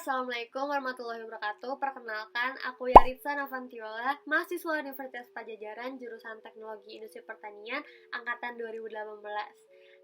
Assalamualaikum warahmatullahi wabarakatuh. Perkenalkan, aku Yaritza Navantiola, mahasiswa Universitas Padjadjaran, jurusan Teknologi Industri Pertanian, angkatan 2018.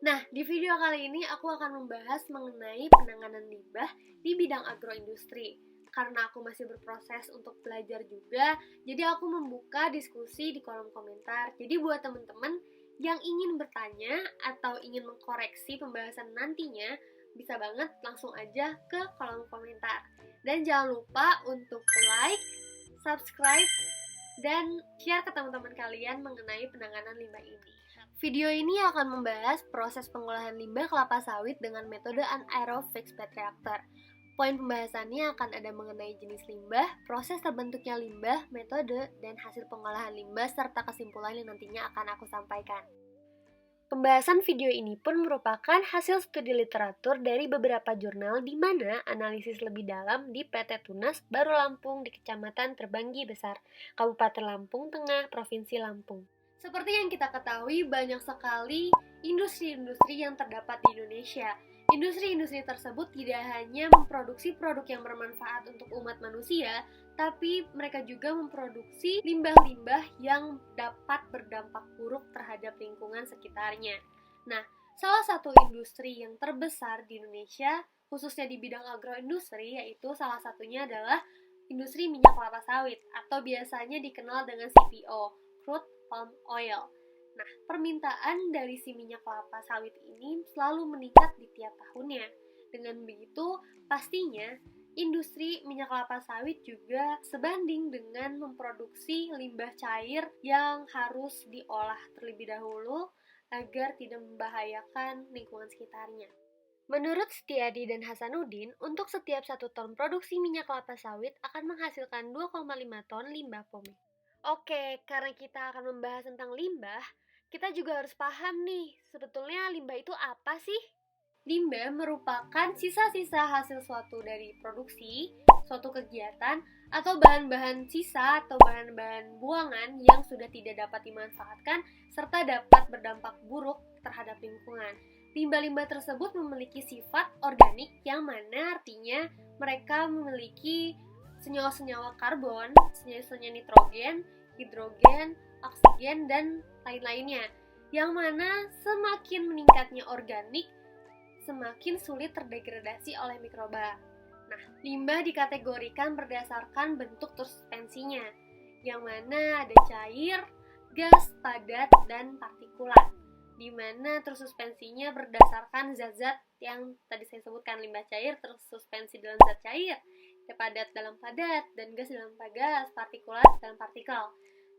Nah, di video kali ini aku akan membahas mengenai penanganan limbah di bidang agroindustri. Karena aku masih berproses untuk belajar juga, jadi aku membuka diskusi di kolom komentar. Jadi buat teman-teman yang ingin bertanya atau ingin mengkoreksi pembahasan nantinya, bisa banget langsung aja ke kolom komentar. Dan jangan lupa untuk like, subscribe, dan share ke teman-teman kalian mengenai penanganan limbah ini. Video ini akan membahas proses pengolahan limbah kelapa sawit dengan metode anaerob fixed bed reactor. Poin pembahasannya akan ada mengenai jenis limbah, proses terbentuknya limbah, metode, dan hasil pengolahan limbah, serta kesimpulan yang nantinya akan aku sampaikan. Pembahasan video ini pun merupakan hasil studi literatur dari beberapa jurnal di mana analisis lebih dalam di PT Tunas Baru Lampung di Kecamatan Terbanggi Besar, Kabupaten Lampung Tengah, Provinsi Lampung. Seperti yang kita ketahui, banyak sekali industri-industri yang terdapat di Indonesia. Industri-industri tersebut tidak hanya memproduksi produk yang bermanfaat untuk umat manusia, tapi mereka juga memproduksi limbah-limbah yang dapat berdampak buruk terhadap lingkungan sekitarnya. Nah, salah satu industri yang terbesar di Indonesia, khususnya di bidang agroindustri, yaitu salah satunya adalah industri minyak kelapa sawit, atau biasanya dikenal dengan CPO, Crude Palm Oil. Nah, permintaan dari si minyak kelapa sawit ini selalu meningkat di tiap tahunnya. Dengan begitu, pastinya industri minyak kelapa sawit juga sebanding dengan memproduksi limbah cair yang harus diolah terlebih dahulu agar tidak membahayakan lingkungan sekitarnya. Menurut Setiadi dan Hasanuddin, untuk setiap 1 ton produksi minyak kelapa sawit akan menghasilkan 2,5 ton limbah POME. Oke, karena kita akan membahas tentang limbah, kita juga harus paham nih, sebetulnya limbah itu apa sih? Limbah merupakan sisa-sisa hasil suatu dari produksi, suatu kegiatan, atau bahan-bahan sisa atau bahan-bahan buangan yang sudah tidak dapat dimanfaatkan serta dapat berdampak buruk terhadap lingkungan. Limbah-limbah tersebut memiliki sifat organik yang mana artinya mereka memiliki senyawa-senyawa karbon, senyawa-senyawa nitrogen, hidrogen, oksigen, dan lain-lainnya. Yang mana semakin meningkatnya organik, semakin sulit terdegradasi oleh mikroba. Nah, limbah dikategorikan berdasarkan bentuk suspensinya, yang mana ada cair, gas, padat, dan partikulat. Di mana tersuspensinya berdasarkan zat-zat yang tadi saya sebutkan, limbah cair tersuspensi dalam zat cair, padat dalam padat, dan gas dalam gas, partikulat dalam partikel.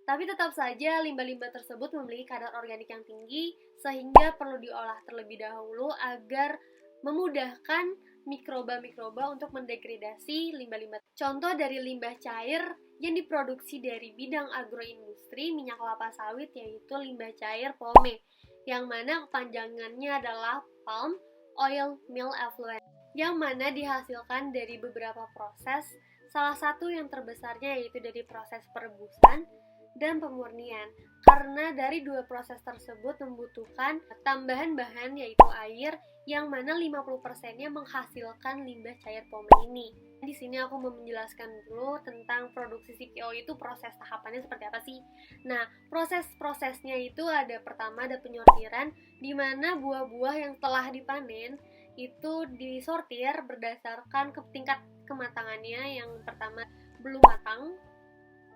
Tapi tetap saja limbah-limbah tersebut memiliki kadar organik yang tinggi sehingga perlu diolah terlebih dahulu agar memudahkan mikroba-mikroba untuk mendegradasi limbah-limbah. Contoh dari limbah cair yang diproduksi dari bidang agroindustri minyak kelapa sawit yaitu limbah cair POME, yang mana kepanjangannya adalah Palm Oil Mill Effluent, yang mana dihasilkan dari beberapa proses, salah satu yang terbesarnya yaitu dari proses perebusan dan pemurnian, karena dari dua proses tersebut membutuhkan tambahan bahan yaitu air, yang mana 50%-nya menghasilkan limbah cair POME ini. Di sini aku mau menjelaskan dulu tentang produksi CPO itu proses tahapannya seperti apa sih. Nah, proses-prosesnya itu ada pertama ada penyortiran, di mana buah-buah yang telah dipanen itu disortir berdasarkan tingkat kematangannya. Yang pertama belum matang,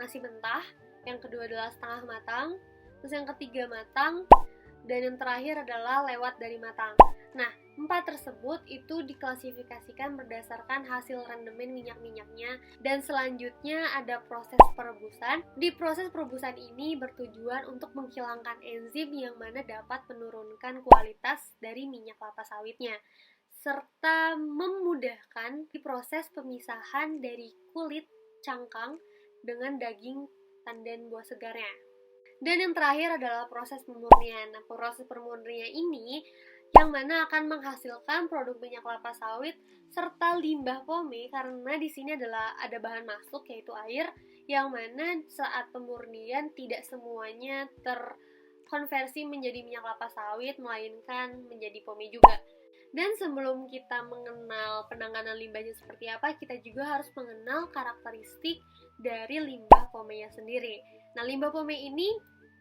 masih mentah, yang kedua adalah setengah matang, terus yang ketiga matang, dan yang terakhir adalah lewat dari matang. Nah, 4 tersebut itu diklasifikasikan berdasarkan hasil rendemen minyak-minyaknya, dan selanjutnya ada proses perebusan. Di proses perebusan ini bertujuan untuk menghilangkan enzim yang mana dapat menurunkan kualitas dari minyak kelapa sawitnya, serta memudahkan di proses pemisahan dari kulit cangkang dengan daging dan buah segarnya. Dan yang terakhir adalah proses pemurnian. Nah, proses pemurnian ini yang mana akan menghasilkan produk minyak kelapa sawit serta limbah POME, karena di sini adalah ada bahan masuk yaitu air, yang mana saat pemurnian tidak semuanya terkonversi menjadi minyak kelapa sawit melainkan menjadi POME juga. Dan sebelum kita mengenal penanganan limbahnya seperti apa, kita juga harus mengenal karakteristik dari limbah pomenya sendiri. Nah, limbah pome ini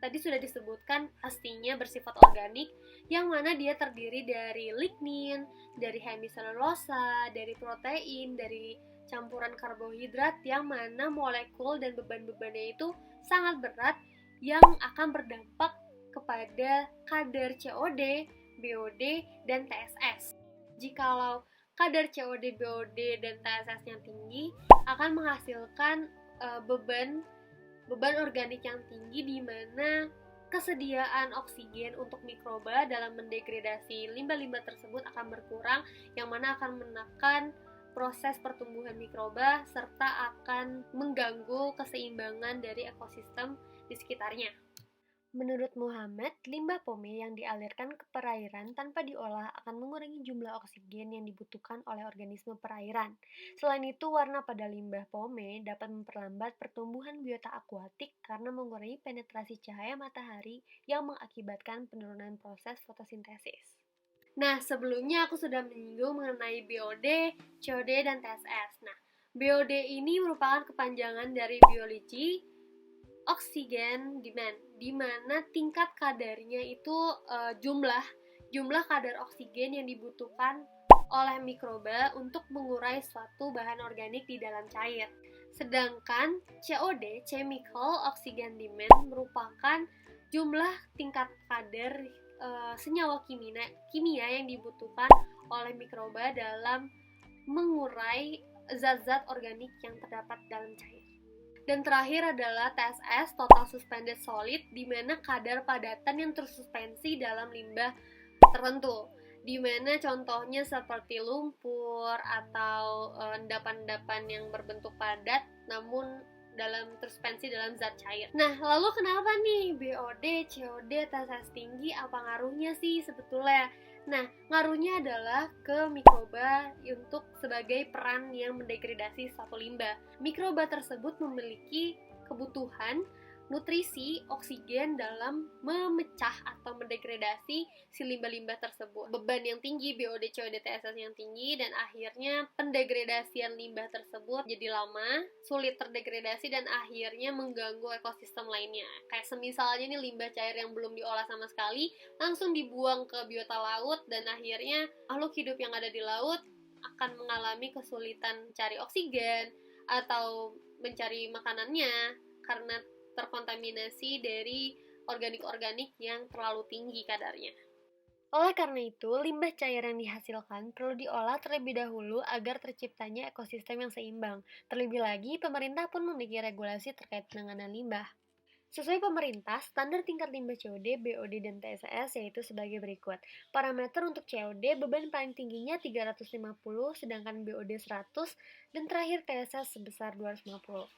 tadi sudah disebutkan pastinya bersifat organik, yang mana dia terdiri dari lignin, dari hemiselulosa, dari protein, dari campuran karbohidrat, yang mana molekul dan beban-bebannya itu sangat berat yang akan berdampak kepada kadar COD, BOD, dan TSS. Jikalau kadar COD, BOD, dan TSS-nya tinggi, akan menghasilkan beban organik yang tinggi, di mana kesediaan oksigen untuk mikroba dalam mendegradasi limbah-limbah tersebut akan berkurang, yang mana akan menekan proses pertumbuhan mikroba serta akan mengganggu keseimbangan dari ekosistem di sekitarnya. Menurut Muhammad, limbah pome yang dialirkan ke perairan tanpa diolah akan mengurangi jumlah oksigen yang dibutuhkan oleh organisme perairan. Selain itu, warna pada limbah pome dapat memperlambat pertumbuhan biota akuatik karena mengurangi penetrasi cahaya matahari yang mengakibatkan penurunan proses fotosintesis. Nah, sebelumnya aku sudah menyinggung mengenai BOD, COD, dan TSS. Nah, BOD ini merupakan kepanjangan dari biologi oksigen demand, di mana tingkat kadarnya itu jumlah kadar oksigen yang dibutuhkan oleh mikroba untuk mengurai suatu bahan organik di dalam cair. Sedangkan COD, chemical oxygen demand, merupakan jumlah tingkat kadar senyawa kimia yang dibutuhkan oleh mikroba dalam mengurai zat-zat organik yang terdapat dalam cair. Dan terakhir adalah TSS, Total Suspended Solid, di mana kadar padatan yang tersuspensi dalam limbah tertentu, di mana contohnya seperti lumpur atau endapan-endapan yang berbentuk padat namun tersuspensi dalam zat cair. Nah, lalu kenapa nih BOD, COD, TSS tinggi, apa ngaruhnya sih sebetulnya? Nah, ngaruhnya adalah ke mikroba untuk sebagai peran yang mendegradasi suatu limbah. Mikroba tersebut memiliki kebutuhan nutrisi oksigen dalam memecah atau mendegradasi si limbah-limbah tersebut. Beban yang tinggi, BOD, COD, TSS yang tinggi, dan akhirnya pendegradasian limbah tersebut jadi lama, sulit terdegradasi, dan akhirnya mengganggu ekosistem lainnya. Kayak semisalnya nih limbah cair yang belum diolah sama sekali langsung dibuang ke biota laut, dan akhirnya makhluk hidup yang ada di laut akan mengalami kesulitan mencari oksigen atau mencari makanannya karena terkontaminasi dari organik-organik yang terlalu tinggi kadarnya. Oleh karena itu, limbah cair yang dihasilkan perlu diolah terlebih dahulu agar terciptanya ekosistem yang seimbang. Terlebih lagi, pemerintah pun memiliki regulasi terkait penanganan limbah. Sesuai pemerintah, standar tingkat limbah COD, BOD, dan TSS yaitu sebagai berikut. Parameter untuk COD, beban paling tingginya 350, sedangkan BOD 100, dan terakhir TSS sebesar 250.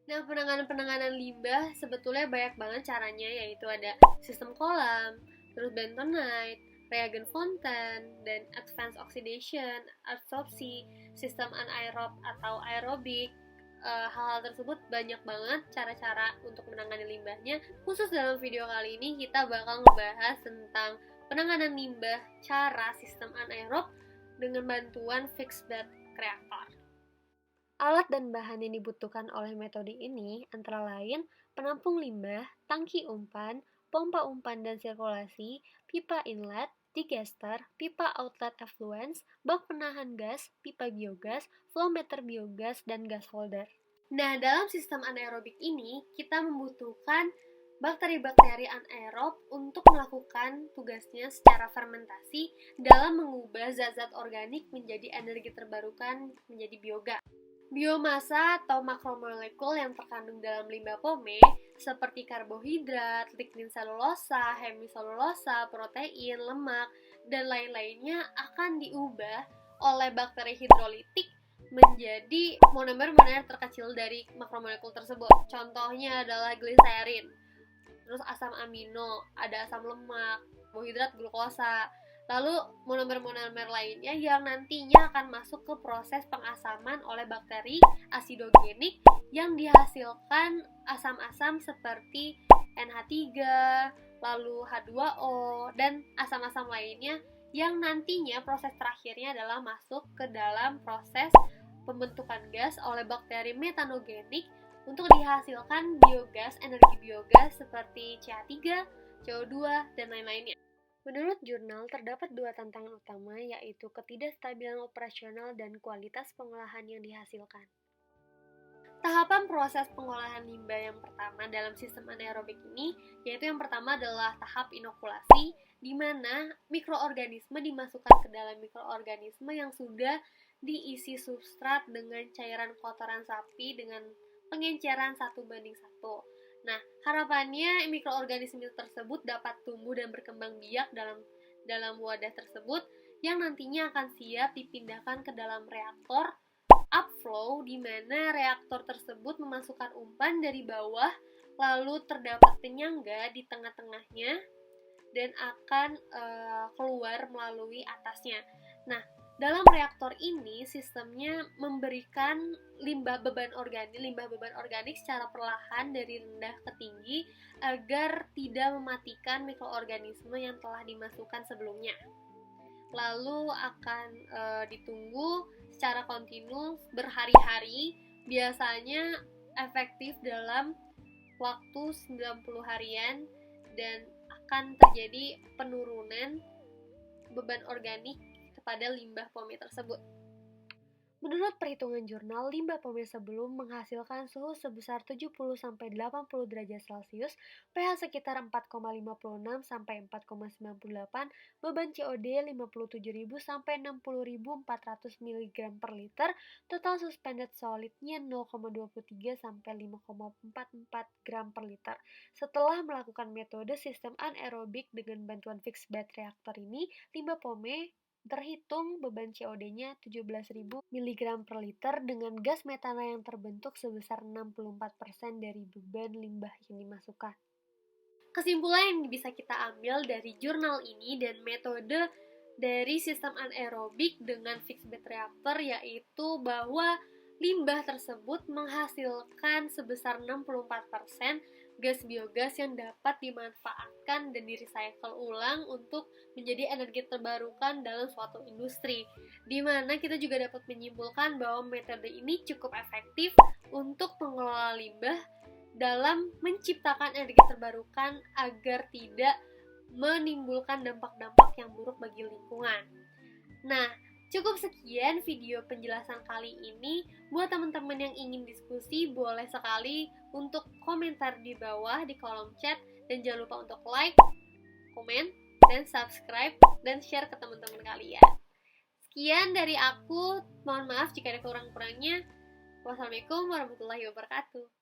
Nah, penanganan limbah sebetulnya banyak banget caranya, yaitu ada sistem kolam, terus bentonite, reagen fonten, dan advanced oxidation, adsorpsi, sistem anaerob atau aerobik. Hal-hal tersebut banyak banget cara-cara untuk menangani limbahnya. Khusus dalam video kali ini kita bakal ngebahas tentang penanganan limbah cara sistem anaerob dengan bantuan fixed bed reactor. Alat dan bahan yang dibutuhkan oleh metode ini antara lain penampung limbah, tangki umpan, pompa umpan dan sirkulasi, pipa inlet, digester, pipa outlet effluence, bak penahan gas, pipa biogas, flowmeter biogas, dan gas holder. Nah, dalam sistem anaerobik ini, kita membutuhkan bakteri-bakteri anaerob untuk melakukan tugasnya secara fermentasi dalam mengubah zat-zat organik menjadi energi terbarukan menjadi biogas. Biomasa atau makromolekul yang terkandung dalam limbah pome seperti karbohidrat, lignin selulosa, hemiselulosa, protein, lemak, dan lain-lainnya akan diubah oleh bakteri hidrolitik menjadi monomer-monomer terkecil dari makromolekul tersebut. Contohnya adalah gliserin, terus asam amino, ada asam lemak, karbohidrat, glukosa. Lalu monomer-monomer lainnya yang nantinya akan masuk ke proses pengasaman oleh bakteri asidogenik yang dihasilkan asam-asam seperti NH3, lalu H2O, dan asam-asam lainnya yang nantinya proses terakhirnya adalah masuk ke dalam proses pembentukan gas oleh bakteri metanogenik untuk dihasilkan biogas, energi biogas seperti CH3, CO2, dan lain-lainnya. Menurut jurnal, terdapat dua tantangan utama, yaitu ketidakstabilan operasional dan kualitas pengolahan yang dihasilkan. Tahapan proses pengolahan limbah yang pertama dalam sistem anaerobik ini, yaitu yang pertama adalah tahap inokulasi, di mana mikroorganisme dimasukkan ke dalam mikroorganisme yang sudah diisi substrat dengan cairan kotoran sapi dengan pengenceran 1:1. Nah, harapannya mikroorganisme tersebut dapat tumbuh dan berkembang biak dalam wadah tersebut yang nantinya akan siap dipindahkan ke dalam reaktor upflow, di mana reaktor tersebut memasukkan umpan dari bawah, lalu terdapat penyangga di tengah-tengahnya dan akan keluar melalui atasnya. Nah, dalam reaktor ini sistemnya memberikan limbah beban organik secara perlahan dari rendah ke tinggi agar tidak mematikan mikroorganisme yang telah dimasukkan sebelumnya. Lalu akan ditunggu secara kontinu berhari-hari, biasanya efektif dalam waktu 90 harian, dan akan terjadi penurunan beban organik kepada limbah POME tersebut. Menurut perhitungan jurnal, limbah POME sebelum menghasilkan suhu sebesar 70-80 derajat Celcius, pH sekitar 4,56 sampai 4,98, beban COD 57.000 sampai 60.400 mg per liter, total suspended solidnya 0,23 sampai 5,44 gram per liter. Setelah melakukan metode sistem anaerobik dengan bantuan fixed bed reaktor ini, limbah POME terhitung beban COD-nya 17.000 mg per liter dengan gas metana yang terbentuk sebesar 64% dari beban limbah yang dimasukkan. Kesimpulan yang bisa kita ambil dari jurnal ini dan metode dari sistem anaerobik dengan fixed bed reaktor yaitu bahwa limbah tersebut menghasilkan sebesar 64% gas biogas yang dapat dimanfaatkan dan direcycle ulang untuk menjadi energi terbarukan dalam suatu industri. Di mana kita juga dapat menyimpulkan bahwa metode ini cukup efektif untuk pengelola limbah dalam menciptakan energi terbarukan agar tidak menimbulkan dampak-dampak yang buruk bagi lingkungan. Nah, cukup sekian video penjelasan kali ini. Buat teman-teman yang ingin diskusi, boleh sekali untuk komentar di bawah di kolom chat. Dan jangan lupa untuk like, komen, dan subscribe, dan share ke teman-teman kalian. Sekian dari aku. Mohon maaf jika ada kurang-kurangnya. Wassalamualaikum warahmatullahi wabarakatuh.